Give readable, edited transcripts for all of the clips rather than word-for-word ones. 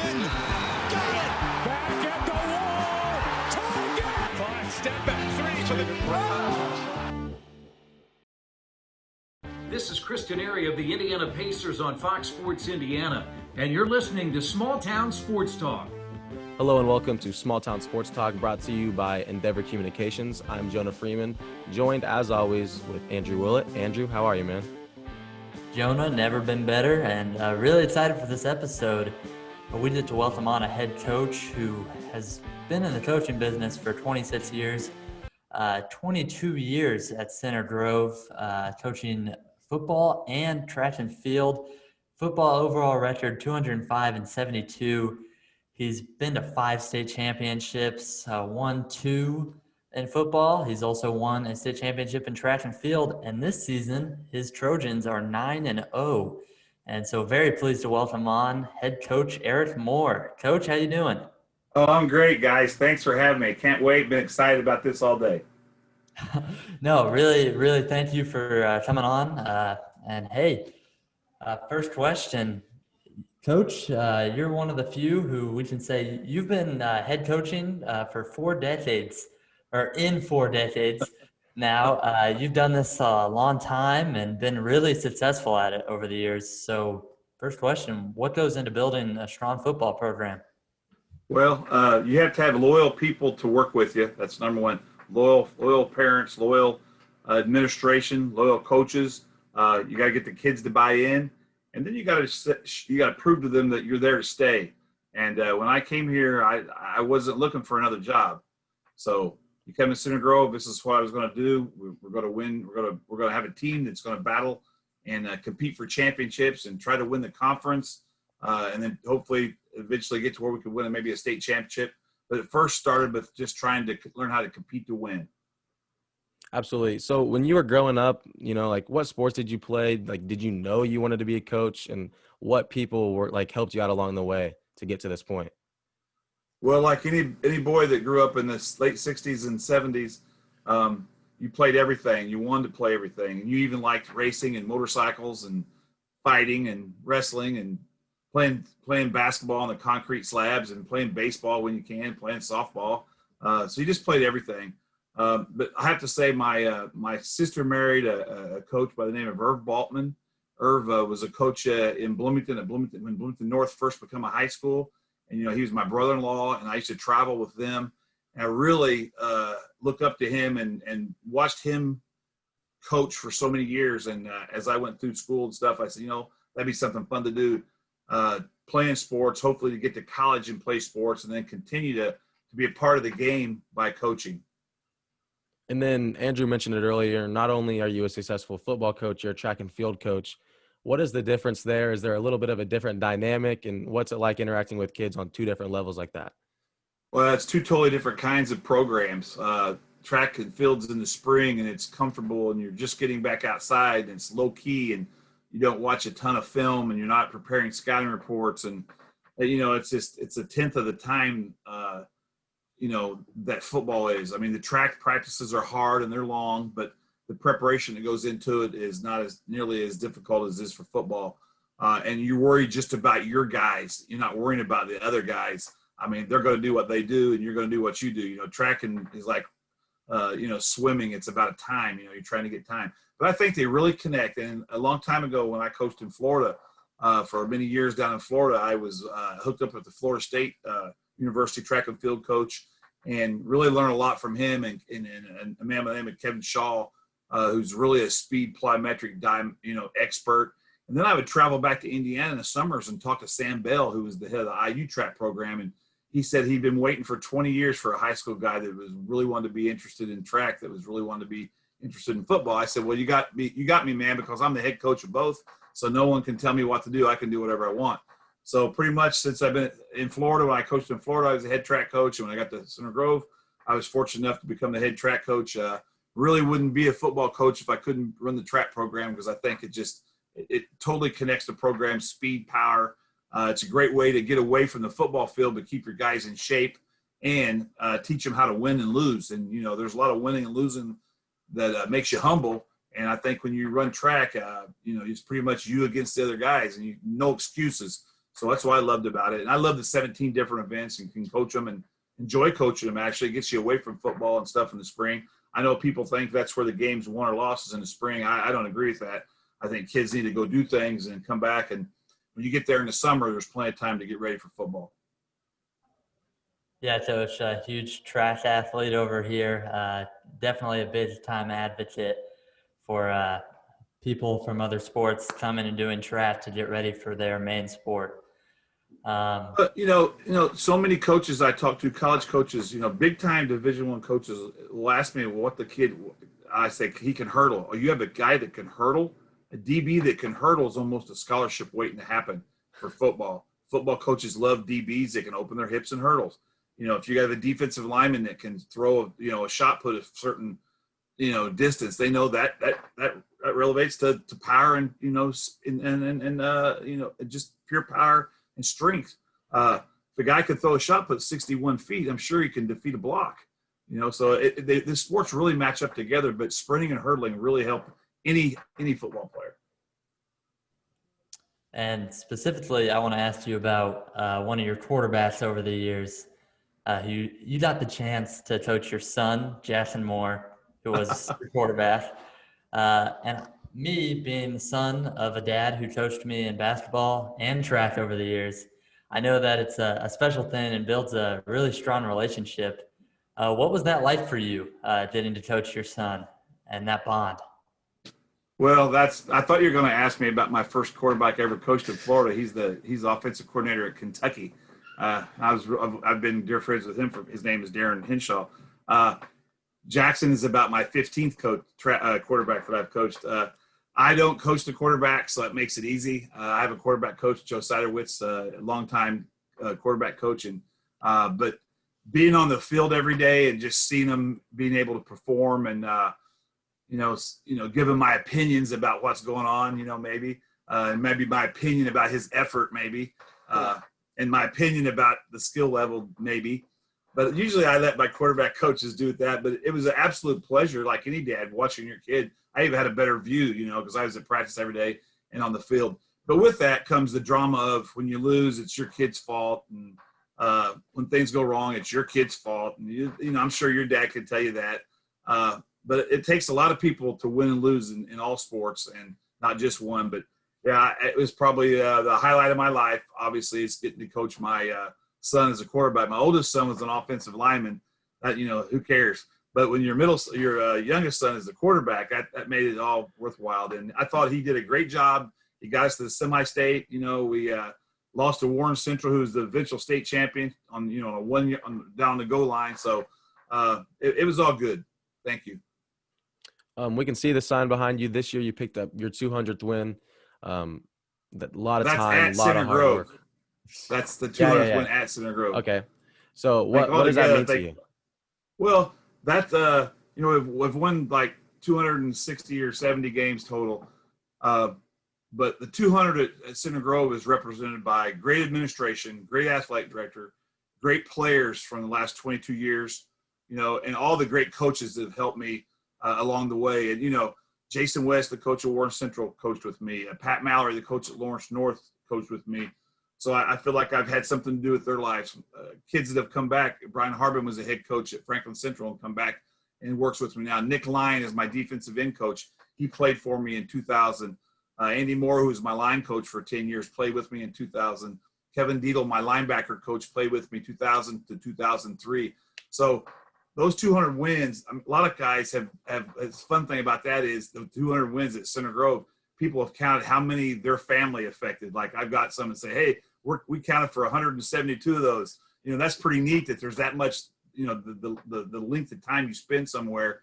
Freeman. Got it. Back at the wall. Target. Clock, step back, three. This is Chris Canary of the Indiana Pacers on Fox Sports Indiana, and you're listening to Smalltown Sportstalk. Hello and welcome to Smalltown Sportstalk, brought to you by Endeavor Communications. I'm Jonah Freeman, joined as always with Andrew Willett. Andrew, how are you, man? Jonah, never been better, and really excited for this episode. We get to welcome on a head coach who has been in the coaching business for 26 years, 22 years at Center Grove, coaching football and track and field. Football overall record 205-72. He's been to 5 state championships, won 2 in football. He's also won a state championship in track and field. And this season, his Trojans are 9-0. And so very pleased to welcome on head coach Eric Moore. Coach, how you doing? Oh, I'm great, guys. Thanks for having me. Can't wait. Been excited about this all day. No, really thank you for coming on. And hey, first question. Coach, you're one of the few who we can say you've been head coaching for 4 decades, or in 4 decades now. You've done this a long time and been really successful at it over the years. So first question, what goes into building a strong football program? Well, you have to have loyal people to work with you. That's number one. Loyal parents, loyal administration, loyal coaches. You got to get the kids to buy in. And then you got to prove to them that you're there to stay. And when I came here, I wasn't looking for another job. So you come to Center Grove. This is what I was going to do. We're going to win. We're going to have a team that's going to battle and compete for championships and try to win the conference, and then hopefully eventually get to where we could win maybe a state championship. But it first started with just trying to learn how to compete to win. Absolutely. So when you were growing up, like what sports did you play? Like, did you know you wanted to be a coach, and what people were helped you out along the way to get to this point? Well, like any boy that grew up in the late 60s and 70s, you played everything. You wanted to play everything. And you even liked racing and motorcycles and fighting and wrestling and playing basketball on the concrete slabs and playing baseball when you can, playing softball. So you just played everything. But I have to say my sister married a coach by the name of Irv Baltman. Irv was a coach in Bloomington when Bloomington North first became a high school. And, he was my brother-in-law, and I used to travel with them. And I really looked up to him and watched him coach for so many years. And as I went through school and stuff, I said, that'd be something fun to do, playing sports, hopefully to get to college and play sports, and then continue to be a part of the game by coaching. And then Andrew mentioned it earlier, not only are you a successful football coach, you're a track and field coach. What is the difference there? Is there a little bit of a different dynamic, and what's it like interacting with kids on 2 different levels like that? Well, it's 2 totally different kinds of programs. Track and field's in the spring, and it's comfortable, and you're just getting back outside, and it's low key, and you don't watch a ton of film, and you're not preparing scouting reports, and it's a tenth of the time that football is. I mean, the track practices are hard and they're long, but the preparation that goes into it is not as nearly as difficult as is for football. And you worry just about your guys. You're not worrying about the other guys. I mean, they're going to do what they do, and you're going to do what you do. Tracking is like, swimming. It's about a time. You're trying to get time. But I think they really connect. And a long time ago, when I coached in Florida, for many years down in Florida, I was hooked up with the Florida State University track and field coach, and really learned a lot from him and a man by the name of Kevin Shaw, who's really a speed plyometric expert. And then I would travel back to Indiana in the summers and talk to Sam Bell, who was the head of the IU track program. And he said he'd been waiting for 20 years for a high school guy that was really wanted to be interested in track, that was really wanted to be interested in football. I said, well, you got me, man, because I'm the head coach of both. So no one can tell me what to do. I can do whatever I want. So pretty much since I've been in Florida, when I coached in Florida, I was the head track coach. And when I got to Center Grove, I was fortunate enough to become the head track coach. Really wouldn't be a football coach if I couldn't run the track program, because I think it totally connects the program, speed, power. It's a great way to get away from the football field, but keep your guys in shape and teach them how to win and lose. And, there's a lot of winning and losing that makes you humble. And I think when you run track, it's pretty much you against the other guys, and no excuses. So that's what I loved about it. And I love the 17 different events and can coach them and enjoy coaching them. Actually, it gets you away from football and stuff in the spring. I know people think that's where the game's won or lost is in the spring. I don't agree with that. I think kids need to go do things and come back. And when you get there in the summer, there's plenty of time to get ready for football. Yeah, Coach, a huge track athlete over here. Definitely a big-time advocate for people from other sports coming and doing track to get ready for their main sport. But so many coaches I talk to, college coaches, big-time Division I coaches will ask me what the kid. I say he can hurdle. Oh, you have a guy that can hurdle. A DB that can hurdle is almost a scholarship waiting to happen for football. Football coaches love DBs that can open their hips and hurdles. If you have a defensive lineman that can throw, a shot put a certain, distance, they know that relates to power and, just pure power and strength. If a guy could throw a shot put 61 feet, I'm sure he can defeat a block. So the sports really match up together, but sprinting and hurdling really help any football player. And specifically, I want to ask you about one of your quarterbacks over the years. You got the chance to coach your son, Jackson Moore, who was your quarterback. And me, being the son of a dad who coached me in basketball and track over the years, I know that it's a special thing and builds a really strong relationship. What was that like for you, getting to coach your son and that bond? Well, I thought you were going to ask me about my first quarterback I ever coached in Florida. He's the offensive coordinator at Kentucky. I've been dear friends with him. His name is Darren Henshaw. Jackson is about my 15th quarterback that I've coached. I don't coach the quarterback, so that makes it easy. I have a quarterback coach, Joe Siderwitz, a longtime quarterback coach, but being on the field every day and just seeing him being able to perform and giving my opinions about what's going on, maybe my opinion about his effort, maybe. And my opinion about the skill level, maybe. But usually I let my quarterback coaches do that. But it was an absolute pleasure, like any dad, watching your kid. I even had a better view, because I was at practice every day and on the field. But with that comes the drama of when you lose, it's your kid's fault. And when things go wrong, it's your kid's fault. And, I'm sure your dad could tell you that. But it takes a lot of people to win and lose in all sports and not just one. But yeah, it was probably the highlight of my life. Obviously, it's getting to coach my son as a quarterback. My oldest son was an offensive lineman. That who cares? But when your youngest son is the quarterback, that made it all worthwhile. And I thought he did a great job. He got us to the semi-state. We lost to Warren Central, who was the eventual state champion on down the goal line. So it was all good. Thank you. We can see the sign behind you. This year, you picked up your 200th win. A lot of time, a lot of hard work. That's the 200th win at Center Grove. Okay. So what does that mean to you? Well, that's we've won like 260 or 70 games total. But the 200 at Center Grove is represented by great administration, great athletic director, great players from the last 22 years, and all the great coaches that have helped me along the way. And, Jason West, the coach of Warren Central, coached with me. Pat Mallory, the coach at Lawrence North, coached with me. So I feel like I've had something to do with their lives. Kids that have come back. Brian Harbin was a head coach at Franklin Central and come back and works with me now. Nick Lyon is my defensive end coach. He played for me in 2000. Andy Moore, who was my line coach for 10 years, played with me in 2000. Kevin Deedle, my linebacker coach, played with me 2000 to 2003. So those 200 wins, a lot of guys have the fun thing about that is the 200 wins at Center Grove, people have counted how many their family affected. Like I've got some and say, hey, we counted for 172 of those. That's pretty neat that there's that much, the length of time you spend somewhere.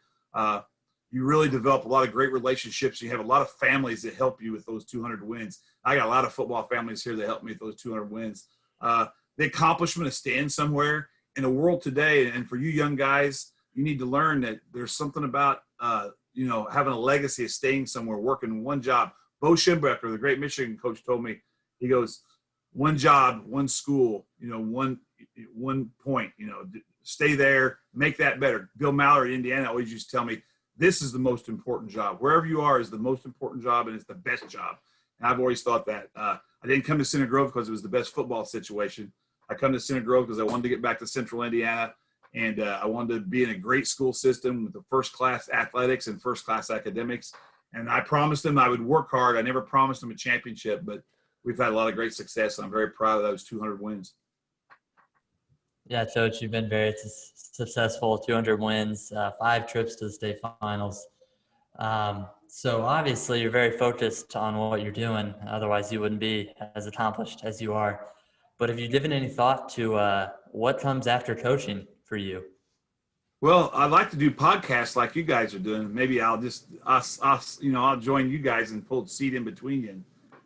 You really develop a lot of great relationships. You have a lot of families that help you with those 200 wins. I got a lot of football families here that help me with those 200 wins. The accomplishment of staying somewhere in the world today, and for you young guys, you need to learn that there's something about, having a legacy of staying somewhere, working one job. Bo Schembecker, the great Michigan coach, told me, he goes, one job, one school, one point, stay there, make that better. Bill Mallory, Indiana, always used to tell me, this is the most important job. Wherever you are is the most important job, and it's the best job. And I've always thought that. I didn't come to Center Grove because it was the best football situation. I come to Center Grove because I wanted to get back to Central Indiana, and I wanted to be in a great school system with the first-class athletics and first-class academics. And I promised them I would work hard. I never promised them a championship, but we've had a lot of great success, and I'm very proud of those 200 wins. Yeah, Coach, you've been very successful, 200 wins, 5 trips to the state finals. So obviously you're very focused on what you're doing. Otherwise you wouldn't be as accomplished as you are. But have you given any thought to what comes after coaching for you? Well, I'd like to do podcasts like you guys are doing. Maybe I'll just I'll join you guys and pull the seat in between you.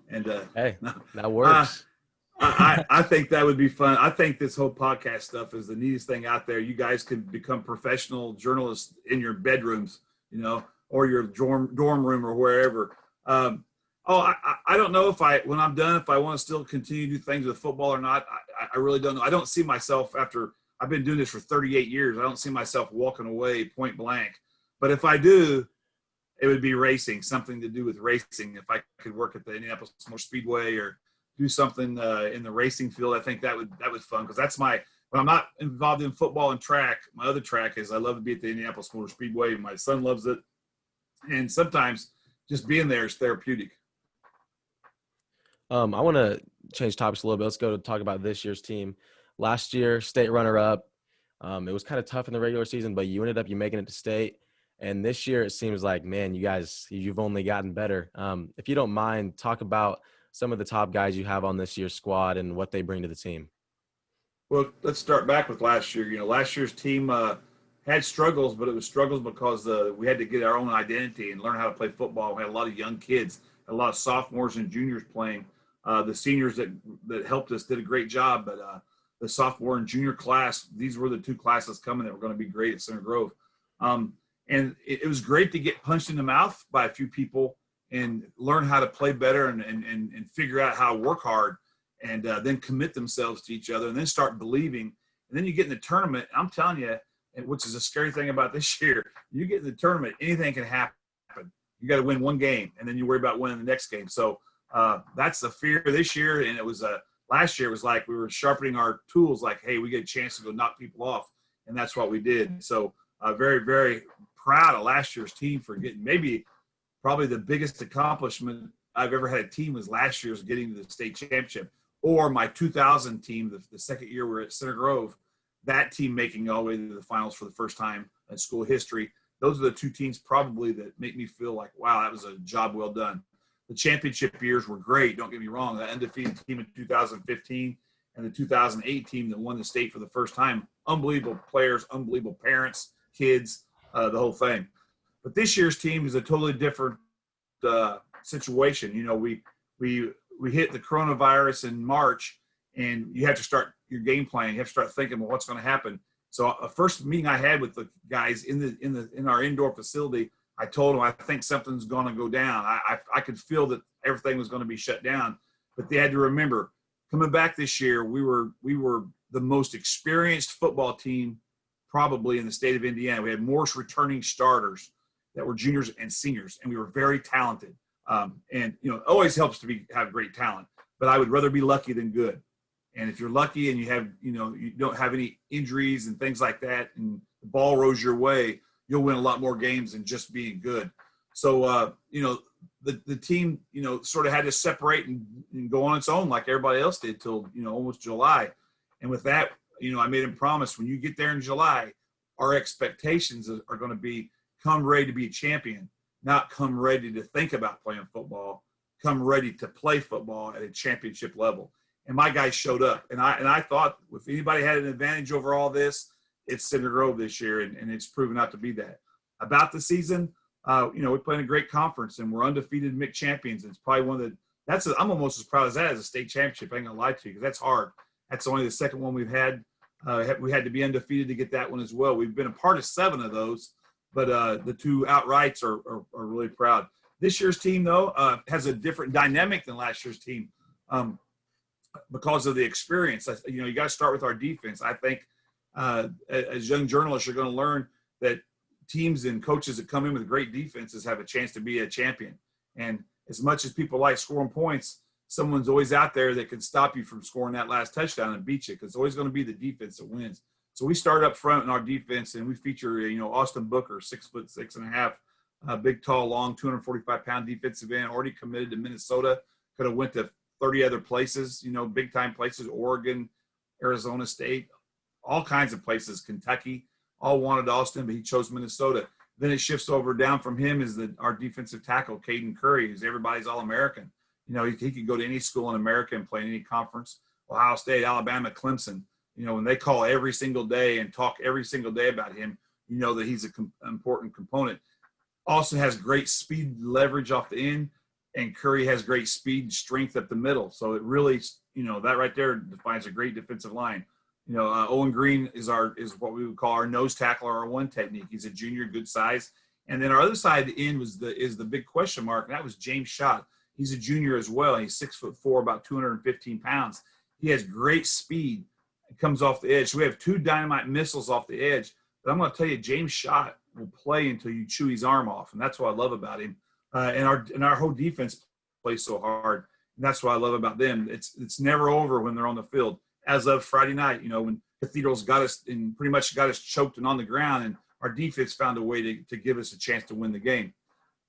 And Hey, that works. I think that would be fun. I think this whole podcast stuff is the neatest thing out there. You guys can become professional journalists in your bedrooms, or your dorm room or wherever. I don't know when I'm done, if I want to still continue to do things with football or not. I really don't know. I don't see myself after I've been doing this for 38 years. I don't see myself walking away point blank. But if I do, it would be racing, something to do with racing. If I could work at the Indianapolis Motor Speedway or do something in the racing field, I think that would fun, because that's when I'm not involved in football and track. My other track is I love to be at the Indianapolis Motor Speedway. My son loves it, and sometimes just being there is therapeutic. I want to change topics a little bit. Let's go to talk about this year's team. Last year, state runner-up. It was kind of tough in the regular season, but you making it to state. And this year, it seems like, man, you've only gotten better. If you don't mind, talk about some of the top guys you have on this year's squad and what they bring to the team. Well, let's start back with last year. Last year's team had struggles, but it was struggles because we had to get our own identity and learn how to play football. We had a lot of young kids, a lot of sophomores and juniors playing. The seniors that helped us did a great job, but the sophomore and junior class, these were the 2 classes coming that were going to be great at Center Grove. And it was great to get punched in the mouth by a few people and learn how to play better and figure out how to work hard, and then commit themselves to each other and then start believing. And then you get in the tournament, I'm telling you, which is a scary thing about this year, you get in the tournament, anything can happen. You got to win one game, and then you worry about winning the next game. So that's the fear this year. And it was last year, it was like we were sharpening our tools, like, hey, we get a chance to go knock people off. And that's what we did. So very, very proud of last year's team for getting probably the biggest accomplishment I've ever had a team was last year's getting to the state championship, or my 2000 team, the second year we were at Center Grove, that team making all the way to the finals for the first time in school history. Those are the 2 teams probably that make me feel like, wow, that was a job well done. The championship years were great. Don't get me wrong. The undefeated team in 2015 and the 2008 team that won the state for the first time. Unbelievable players, unbelievable parents, kids, the whole thing. But this year's team is a totally different situation. We hit the coronavirus in March, and you have to start your game plan. You have to start thinking, well, what's going to happen? So a first meeting I had with the guys in our indoor facility, I told them I think something's going to go down. I could feel that everything was going to be shut down, but they had to remember, coming back this year, we were the most experienced football team probably in the state of Indiana. We had more returning starters that were juniors and seniors, and we were very talented. And it always helps to have great talent, but I would rather be lucky than good. And if you're lucky and you don't have any injuries and things like that, and the ball rolls your way, you'll win a lot more games than just being good. So, the team, sort of had to separate and go on its own like everybody else did till, almost July. And with that, I made them promise, when you get there in July, our expectations are going to be come ready to be a champion, not come ready to think about playing football, come ready to play football at a championship level. And my guys showed up. And I thought if anybody had an advantage over all this, it's Center Grove this year, and it's proven out to be that. About the season, we're playing a great conference, and we're undefeated MIC champions. It's probably one of the – I'm almost as proud as that as a state championship. I ain't going to lie to you, because that's hard. That's only the second one we've had. We had to be undefeated to get that one as well. We've been a part of 7 of those, but the 2 outrights are really proud. This year's team, though, has a different dynamic than last year's team because of the experience. You got to start with our defense. I think as young journalists, you're going to learn that teams and coaches that come in with great defenses have a chance to be a champion. And as much as people like scoring points, someone's always out there that can stop you from scoring that last touchdown and beat you, because it's always going to be the defense that wins. So we start up front in our defense, and we feature, Austin Booker, 6'6.5", big, tall, long, 245-pound defensive end, already committed to Minnesota. Could have went to 30 other places, big-time places, Oregon, Arizona State, all kinds of places, Kentucky, all wanted Austin, but he chose Minnesota. Then it shifts over down from him is our defensive tackle, Caden Curry, who's everybody's All-American. He could go to any school in America and play in any conference, Ohio State, Alabama, Clemson. When they call every single day and talk every single day about him, that he's an important component. Austin has great speed leverage off the end, and Curry has great speed strength up the middle. So it really, that right there defines a great defensive line. Owen Green is what we would call our nose tackle or our one technique. He's a junior, good size. And then our other side of the end is the big question mark, and that was James Schott. He's a junior as well. He's 6'4", about 215 pounds. He has great speed. It comes off the edge. So we have two dynamite missiles off the edge. But I'm going to tell you, James Schott will play until you chew his arm off, and that's what I love about him. And our whole defense plays so hard, and that's what I love about them. It's never over when they're on the field. As of Friday night, when Cathedral's got us and pretty much got us choked and on the ground, and our defense found a way to give us a chance to win the game.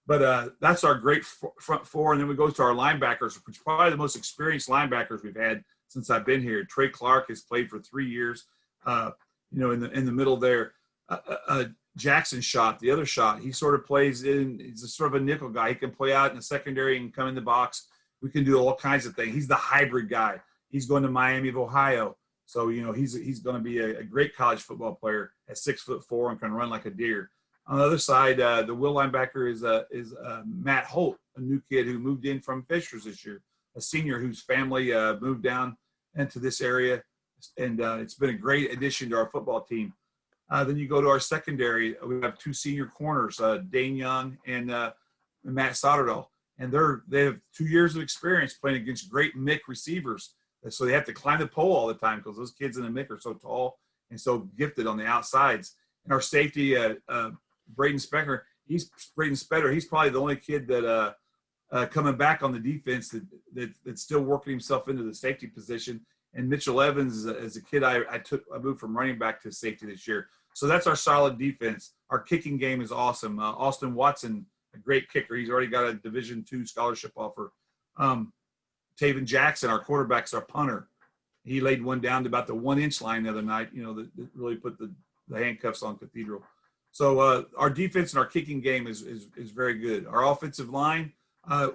But that's our great front four, and then we go to our linebackers, which are probably the most experienced linebackers we've had since I've been here. Trey Clark has played for 3 years, in the middle there. Jackson Schott, the other Schott, he sort of plays in. He's a sort of a nickel guy. He can play out in the secondary and come in the box. We can do all kinds of things. He's the hybrid guy. He's going to Miami of Ohio, so he's going to be a great college football player at 6'4" and can run like a deer. On the other side, the will linebacker is Matt Holt, a new kid who moved in from Fishers this year, a senior whose family moved down into this area, and it's been a great addition to our football team. Then you go to our secondary. We have two senior corners, Dane Young and Matt Soderdahl, and they have 2 years of experience playing against great MIC receivers. So they have to climb the pole all the time because those kids in the MIC are so tall and so gifted on the outsides. And our safety, Braden Specker, he's probably the only kid that coming back on the defense that's still working himself into the safety position. And Mitchell Evans, as a kid, I moved from running back to safety this year. So that's our solid defense. Our kicking game is awesome. Austin Watson, a great kicker. He's already got a Division II scholarship offer. Taven Jackson, our quarterback, is our punter. He laid one down to about the 1-inch line the other night, that really put the handcuffs on Cathedral. So our defense and our kicking game is very good. Our offensive line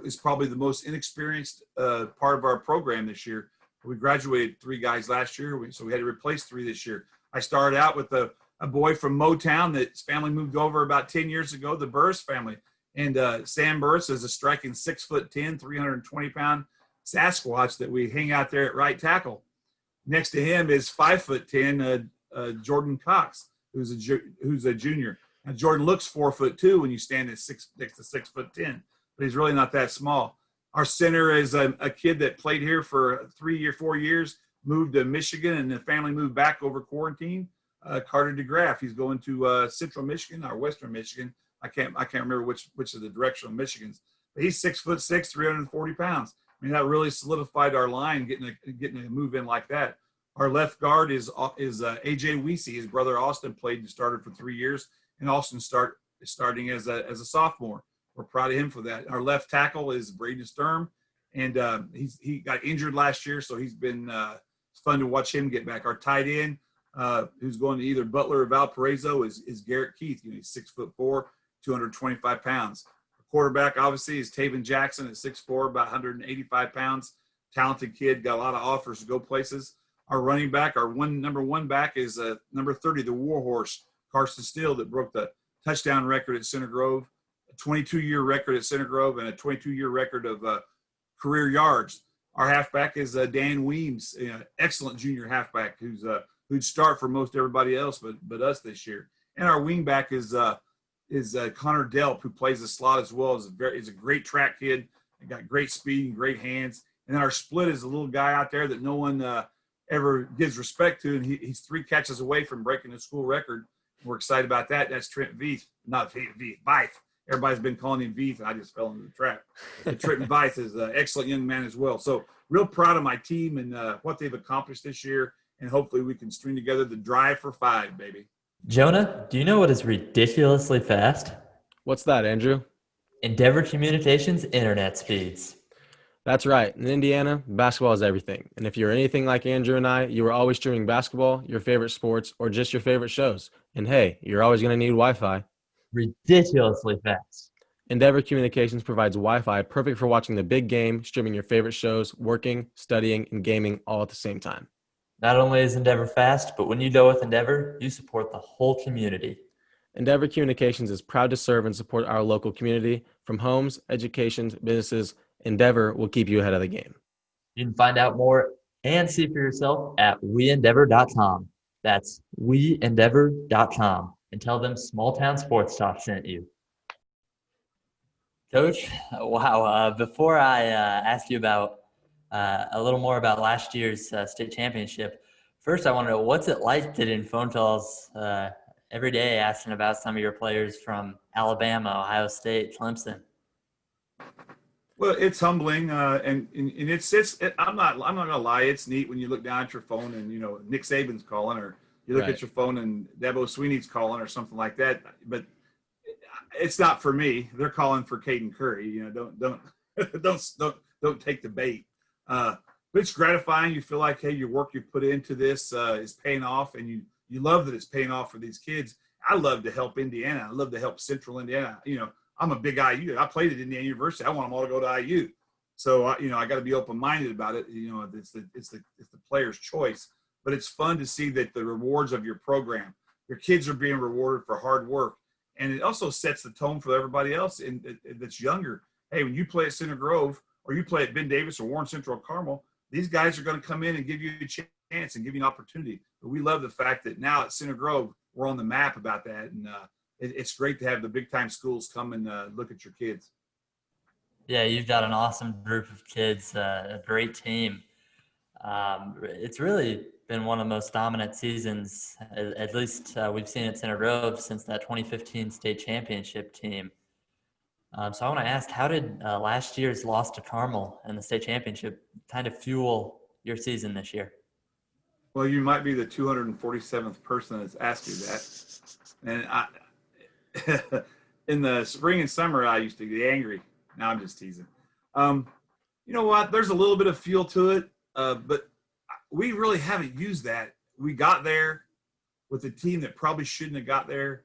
is probably the most inexperienced part of our program this year. We graduated 3 guys last year, so we had to replace 3 this year. I started out with a boy from Motown that his family moved over about 10 years ago, the Burris family. And Sam Burris is a striking 6'10", 320-pound Sasquatch that we hang out there at right tackle. Next to him is 5'10", Jordan Cox, who's a junior. Now Jordan looks 4'2" when you stand next to 6'10", but he's really not that small. Our center is a kid that played here for 4 years, moved to Michigan, and the family moved back over quarantine. Carter DeGraff, he's going to Central Michigan or Western Michigan. I can't remember which of the direction of Michigan's. But he's 6'6", 340 pounds. I mean, that really solidified our line, getting a move in like that. Our left guard is AJ Weesey. His brother Austin played and started for 3 years, and Austin starting as a sophomore. We're proud of him for that. Our left tackle is Braden Sturm, and he got injured last year, so he's been it's fun to watch him get back. Our tight end, who's going to either Butler or Valparaiso, is Garrett Keith. He's 6'4", 225 pounds. Quarterback, obviously, is Taven Jackson at 6'4", about 185 pounds. Talented kid, got a lot of offers to go places. Our running back, number one back is number 30, the Warhorse, Carson Steele, that broke the touchdown record at Center Grove, a 22-year record at Center Grove, and a 22-year record of career yards. Our halfback is Dan Weems, excellent junior halfback who'd start for most everybody else but us this year. And our wingback is Connor Delp, who plays the slot as well. Is a great track kid. He got great speed and great hands. And then our split is a little guy out there that no one ever gives respect to, and he's 3 catches away from breaking the school record. We're excited about that. That's Trent Veith, not Veith. Everybody's been calling him Veith, and I just fell into the trap. But Trenton Veith is an excellent young man as well. So real proud of my team and what they've accomplished this year, and hopefully we can string together the drive for 5, baby. Jonah, do you know what is ridiculously fast? What's that, Andrew? Endeavor Communications internet speeds. That's right. In Indiana, basketball is everything. And if you're anything like Andrew and I, you are always streaming basketball, your favorite sports, or just your favorite shows. And hey, you're always going to need Wi-Fi. Ridiculously fast. Endeavor Communications provides Wi-Fi perfect for watching the big game, streaming your favorite shows, working, studying, and gaming all at the same time. Not only is Endeavor fast, but when you go with Endeavor, you support the whole community. Endeavor Communications is proud to serve and support our local community. From homes, education, businesses, Endeavor will keep you ahead of the game. You can find out more and see for yourself at weendeavor.com. That's weendeavor.com. And tell them Smalltown Sportstalk sent you. Coach, wow. Before I ask you about a little more about last year's state championship, first I want to know, what's it like getting phone calls every day asking about some of your players from Alabama, Ohio State, Clemson? Well, it's humbling, and I'm not gonna lie. It's neat when you look down at your phone and Nick Saban's calling, or you look Right. at your phone and Dabo Sweeney's calling, or something like that. But it's not for me. They're calling for Caden Curry. Don't take the bait. But it's gratifying. You feel like, hey, your work you put into this is paying off, and you love that it's paying off for these kids. I love to help Indiana. I love to help Central Indiana. I'm a big IU. I played at Indiana University. I want them all to go to IU. So, I got to be open-minded about it. It's the player's choice. But it's fun to see that the rewards of your program, your kids are being rewarded for hard work. And it also sets the tone for everybody else that's younger. Hey, when you play at Center Grove, or you play at Ben Davis or Warren Central or Carmel, these guys are going to come in and give you a chance and give you an opportunity. But we love the fact that now at Center Grove, we're on the map about that. And it's great to have the big-time schools come and look at your kids. Yeah, you've got an awesome group of kids, a great team. It's really been one of the most dominant seasons, at least we've seen at Center Grove since that 2015 state championship team. So I want to ask, how did last year's loss to Carmel in the state championship kind of fuel your season this year? Well, you might be the 247th person that's asked you that. And in the spring and summer, I used to get angry. Now I'm just teasing. You know what? There's a little bit of fuel to it, but we really haven't used that. We got there with a team that probably shouldn't have got there,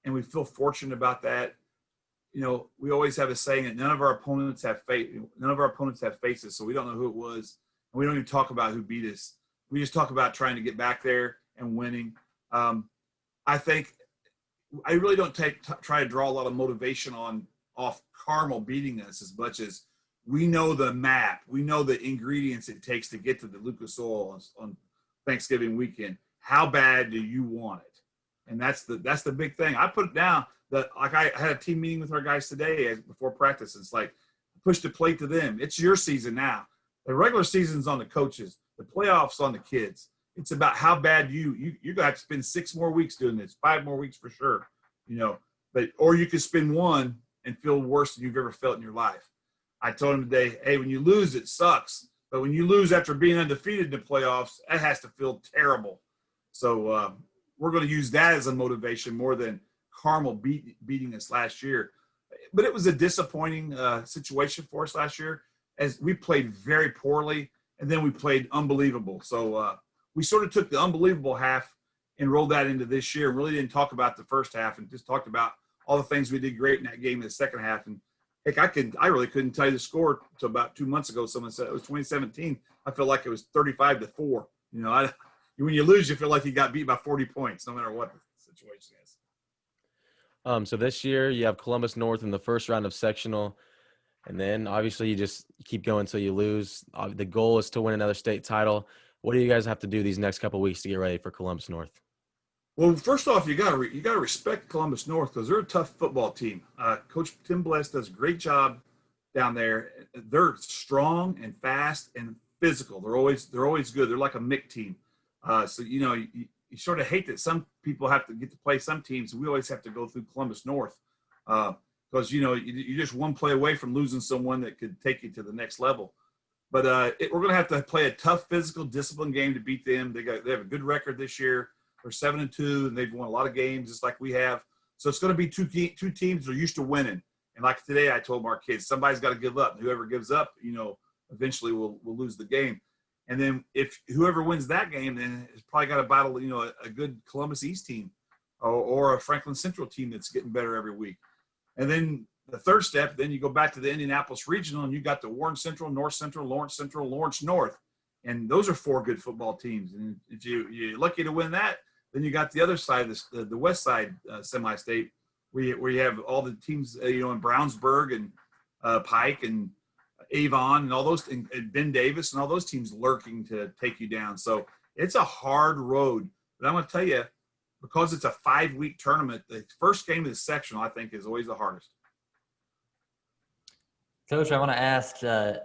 and we feel fortunate about that. We always have a saying that none of our opponents have faces, so we don't know who it was, and we don't even talk about who beat us. We just talk about trying to get back there and winning. I think I really don't try to draw a lot of motivation off Carmel beating us as much as we know the map. We know the ingredients it takes to get to the Lucas Oil on Thanksgiving weekend. How bad do you want it? And that's the big thing. I put it down that, like, I had a team meeting with our guys today before practice. It's like, push the plate to them. It's your season now. The regular season's on the coaches. The playoffs on the kids. It's about how bad you're gonna have to spend 6 more weeks doing this, 5 more weeks for sure. Or you could spend 1 and feel worse than you've ever felt in your life. I told him today, hey, when you lose, it sucks. But when you lose after being undefeated in the playoffs, that has to feel terrible. So we're going to use that as a motivation more than Carmel beating us last year. But it was a disappointing situation for us last year, as we played very poorly, and then we played unbelievable. So we sort of took the unbelievable half and rolled that into this year. Really didn't talk about the first half and just talked about all the things we did great in that game in the second half. And heck, I really couldn't tell you the score until about 2 months ago. Someone said it was 2017. I feel like it was 35-4. When you lose, you feel like you got beat by 40 points, no matter what the situation is. So this year you have Columbus North in the first round of sectional, and then obviously you just keep going until you lose. The goal is to win another state title. What do you guys have to do these next couple of weeks to get ready for Columbus North? Well, first off, you got to respect Columbus North, because they're a tough football team. Coach Tim Bless does a great job down there. They're strong and fast and physical. They're always good. They're like a MIC team. So you sort of hate that some people have to get to play some teams. We always have to go through Columbus North. because, you're just one play away from losing someone that could take you to the next level. But we're going to have to play a tough physical discipline game to beat them. They have a good record this year. They're 7-2, and they've won a lot of games just like we have. So it's going to be two teams that are used to winning. And like today, I told our kids, somebody's got to give up. And whoever gives up, eventually will lose the game. And then if whoever wins that game, then it's probably got to battle, a good Columbus East team or a Franklin Central team that's getting better every week. And then the third step, then you go back to the Indianapolis Regional, and you got the Warren Central, North Central, Lawrence North. And those are 4 good football teams. And if you're lucky to win that, then you got the other side, the west side semi-state, where you have all the teams, in Brownsburg and Pike and Avon and all those, and Ben Davis and all those teams lurking to take you down. So it's a hard road. But I'm going to tell you, because it's a 5-week tournament, the first game of the sectional, I think, is always the hardest. Coach, I want to ask,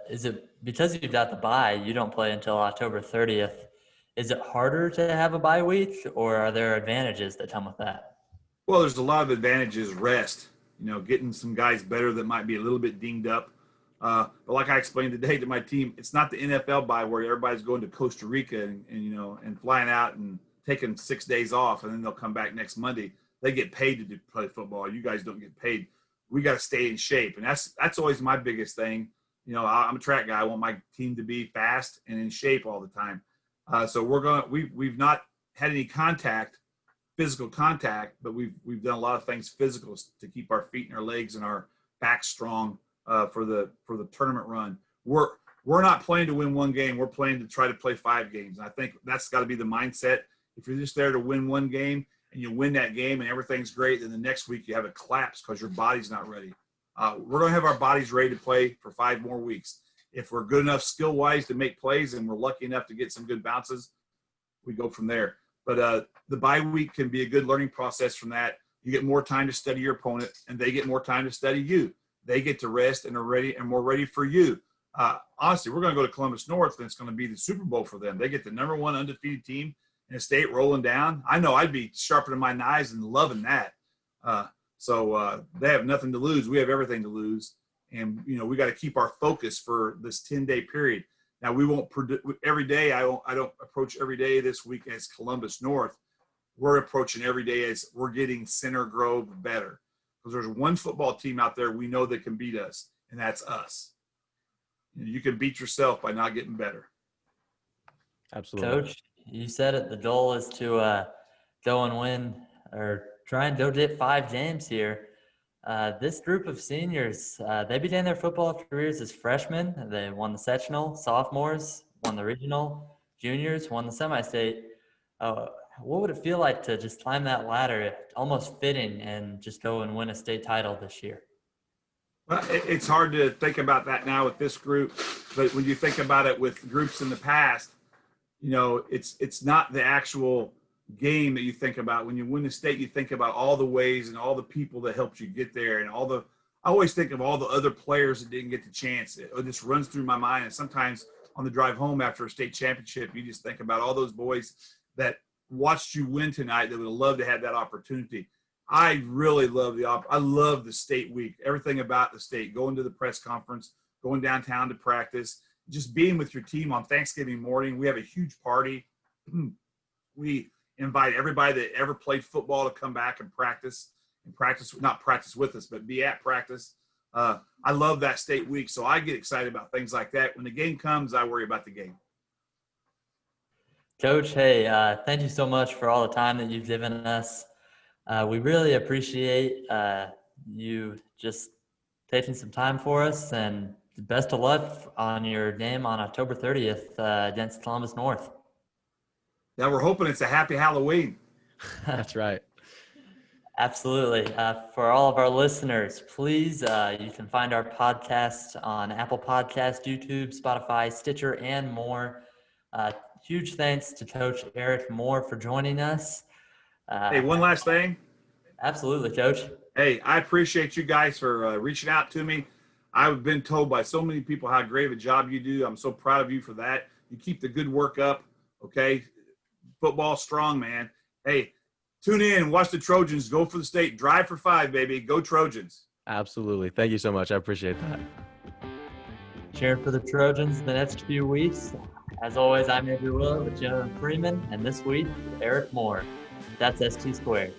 is it because you've got the bye, you don't play until October 30th, is it harder to have a bye week, or are there advantages that come with that? Well, there's a lot of advantages. Rest, getting some guys better that might be a little bit dinged up. But like I explained today to my team, it's not the NFL bye where everybody's going to Costa Rica and flying out and taking 6 days off, and then they'll come back next Monday. They get paid to play football. You guys don't get paid. We got to stay in shape, and that's always my biggest thing. I'm a track guy. I want my team to be fast and in shape all the time. So we've not had any physical contact, but we've done a lot of things physical to keep our feet and our legs and our back strong for the tournament run. We're not playing to win one game. We're playing to try to play 5 games. And I think that's got to be the mindset. If you're just there to win one game and you win that game and everything's great, then the next week you have a collapse because your body's not ready. We're going to have our bodies ready to play for 5 more weeks. If we're good enough skill-wise to make plays and we're lucky enough to get some good bounces, we go from there. But the bye week can be a good learning process from that. You get more time to study your opponent, and they get more time to study you. They get to rest and are ready and more ready for you. Honestly, we're going to go to Columbus North, and it's going to be the Super Bowl for them. They get the number 1 undefeated team in the state rolling down. I know I'd be sharpening my knives and loving that. So they have nothing to lose. We have everything to lose. And, we got to keep our focus for this 10-day period. Now, we won't every day. I don't approach every day this week as Columbus North. We're approaching every day as we're getting Center Grove better. Because there's one football team out there we know that can beat us, and that's us. You can beat yourself by not getting better. Absolutely. Coach, you said it. The goal is to go and win or try and go get 5 games here. This group of seniors, they began their football careers as freshmen. They won the sectional. Sophomores won the regional. Juniors won the semi-state. What would it feel like to just climb that ladder, almost fitting, and just go and win a state title this year? Well, it's hard to think about that now with this group, but when you think about it with groups in the past, it's not the actual game that you think about. When you win the state, you think about all the ways and all the people that helped you get there, and I always think of all the other players that didn't get the chance. It just runs through my mind, and sometimes on the drive home after a state championship, you just think about all those boys that watched you win tonight that would have loved to have that opportunity. I really love I love the state week, everything about the state, going to the press conference, going downtown to practice, just being with your team on Thanksgiving morning. We have a huge party. We invite everybody that ever played football to come back and practice, not practice with us, but be at practice. I love that state week, so I get excited about things like that. When the game comes, I worry about the game. Coach, hey, thank you so much for all the time that you've given us. We really appreciate you just taking some time for us, and best of luck on your game on October 30th against Columbus North. Yeah, we're hoping it's a happy Halloween. That's right. Absolutely. For all of our listeners, please, you can find our podcast on Apple Podcasts, YouTube, Spotify, Stitcher, and more. Huge thanks to Coach Eric Moore for joining us. Hey, one last thing. Absolutely, Coach. Hey, I appreciate you guys for reaching out to me. I've been told by so many people how great of a job you do. I'm so proud of you for that. You keep the good work up, okay? Football strong, man. Hey, tune in, watch the Trojans, go for the state, drive for 5, baby. Go Trojans. Absolutely. Thank you so much. I appreciate that. Cheering for the Trojans the next few weeks. As always, I'm Andrew Willett with Jonah and Freeman, and this week, Eric Moore. That's ST Squared.